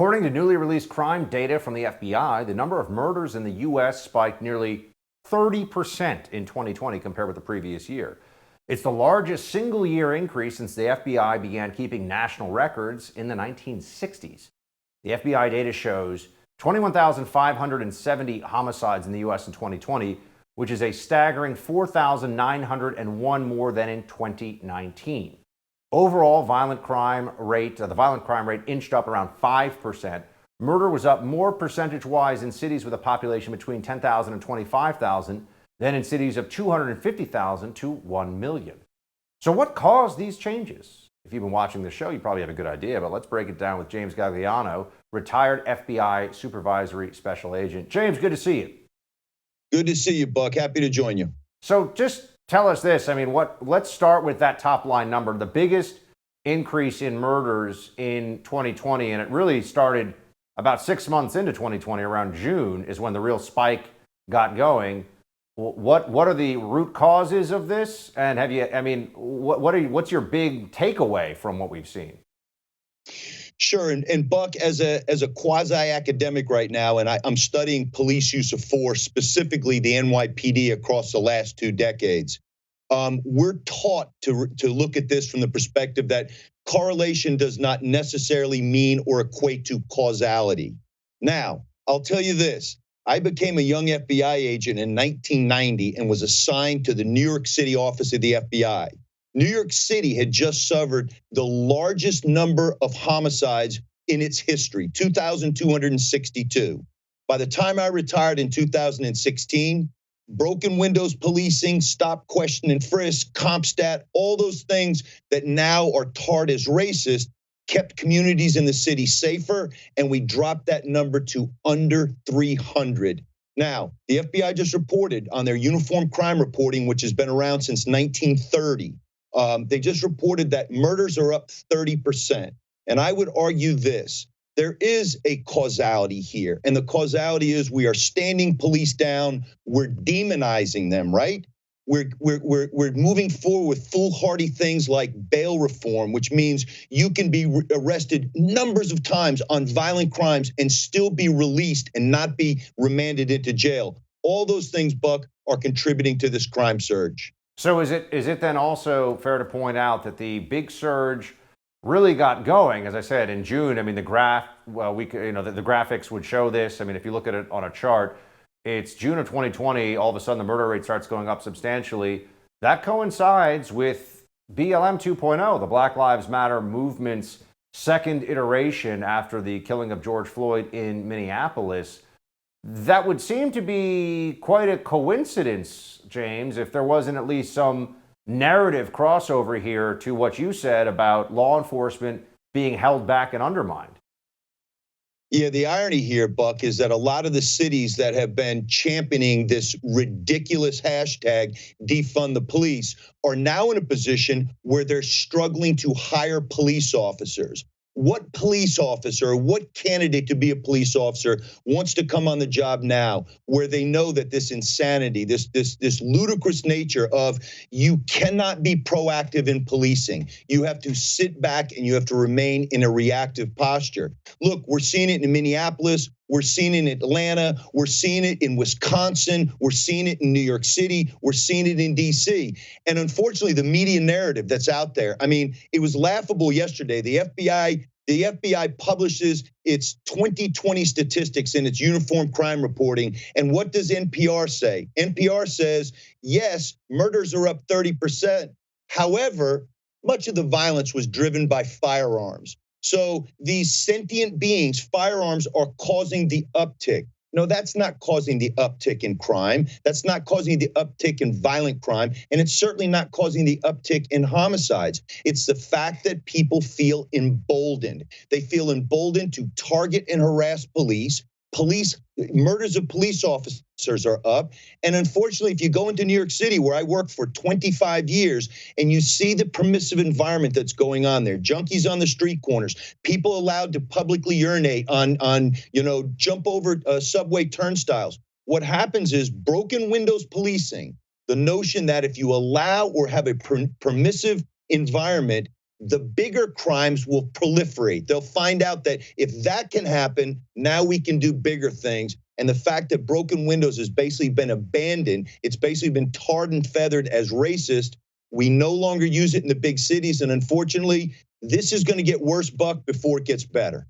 According to newly released crime data from the FBI, the number of murders in the U.S. spiked nearly 30% in 2020 compared with the previous year. It's the largest single-year increase since the FBI began keeping national records in the 1960s. The FBI data shows 21,570 homicides in the U.S. in 2020, which is a staggering 4,901 more than in 2019. Overall, the violent crime rate inched up around 5%. Murder was up more percentage-wise in cities with a population between 10,000 and 25,000 than in cities of 250,000 to 1 million. So what caused these changes? If you've been watching the show, you probably have a good idea, but let's break it down with James Gagliano, retired FBI supervisory special agent. James, good to see you. Good to see you, Buck. Happy to join you. So just tell us this. Let's start with that top line number. The biggest increase in murders in 2020, and it really started about 6 months into 2020, around June, is when the real spike got going. What are the root causes of this? And what's your big takeaway from what we've seen? Sure, and Buck, as a quasi-academic right now, and I'm studying police use of force, specifically the NYPD across the last 2 decades. We're taught to look at this from the perspective that correlation does not necessarily mean or equate to causality. Now, I'll tell you this. I became a young FBI agent in 1990 and was assigned to the New York City office of the FBI. New York City had just suffered the largest number of homicides in its history, 2,262. By the time I retired in 2016, broken windows policing, stop, question, and frisk, CompStat, all those things that now are tarred as racist, kept communities in the city safer, and we dropped that number to under 300. Now, the FBI just reported on their uniform crime reporting, which has been around since 1930. They just reported that murders are up 30%. And I would argue this. There is a causality here. And the causality is we are standing police down. We're demonizing them, right? We're moving forward with foolhardy things like bail reform, which means you can be arrested numbers of times on violent crimes and still be released and not be remanded into jail. All those things, Buck, are contributing to this crime surge. So is it then also fair to point out that the big surge really got going, as I said, in June? The graphics would show this. If you look at it on a chart, it's June of 2020, all of a sudden the murder rate starts going up substantially. That coincides with BLM 2.0, the Black Lives Matter movement's second iteration after the killing of George Floyd in Minneapolis. That would seem to be quite a coincidence, James, if there wasn't at least some narrative crossover here to what you said about law enforcement being held back and undermined. Yeah, the irony here, Buck, is that a lot of the cities that have been championing this ridiculous hashtag, defund the police, are now in a position where they're struggling to hire police officers. What police officer, what candidate to be a police officer wants to come on the job now where they know that this insanity, this ludicrous nature of you cannot be proactive in policing. You have to sit back and you have to remain in a reactive posture. Look, we're seeing it in Minneapolis. We're seeing it in Atlanta. We're seeing it in Wisconsin. We're seeing it in New York City. We're seeing it in DC. And unfortunately, the media narrative that's out there, it was laughable yesterday. The FBI publishes its 2020 statistics in its uniform crime reporting. And what does NPR say? NPR says, yes, murders are up 30%. However, much of the violence was driven by firearms. So these sentient beings, firearms, are causing the uptick. No, that's not causing the uptick in crime. That's not causing the uptick in violent crime. And it's certainly not causing the uptick in homicides. It's the fact that people feel emboldened. They feel emboldened to target and harass police. Murders of police officers are up. And unfortunately, if you go into New York City, where I worked for 25 years, and you see the permissive environment that's going on there, junkies on the street corners, people allowed to publicly urinate on jump over subway turnstiles. What happens is broken windows policing, the notion that if you allow or have a permissive environment, the bigger crimes will proliferate. They'll find out that if that can happen, now we can do bigger things. And the fact that broken windows has basically been abandoned, it's basically been tarred and feathered as racist. We no longer use it in the big cities. And unfortunately, this is going to get worse, Buck, before it gets better.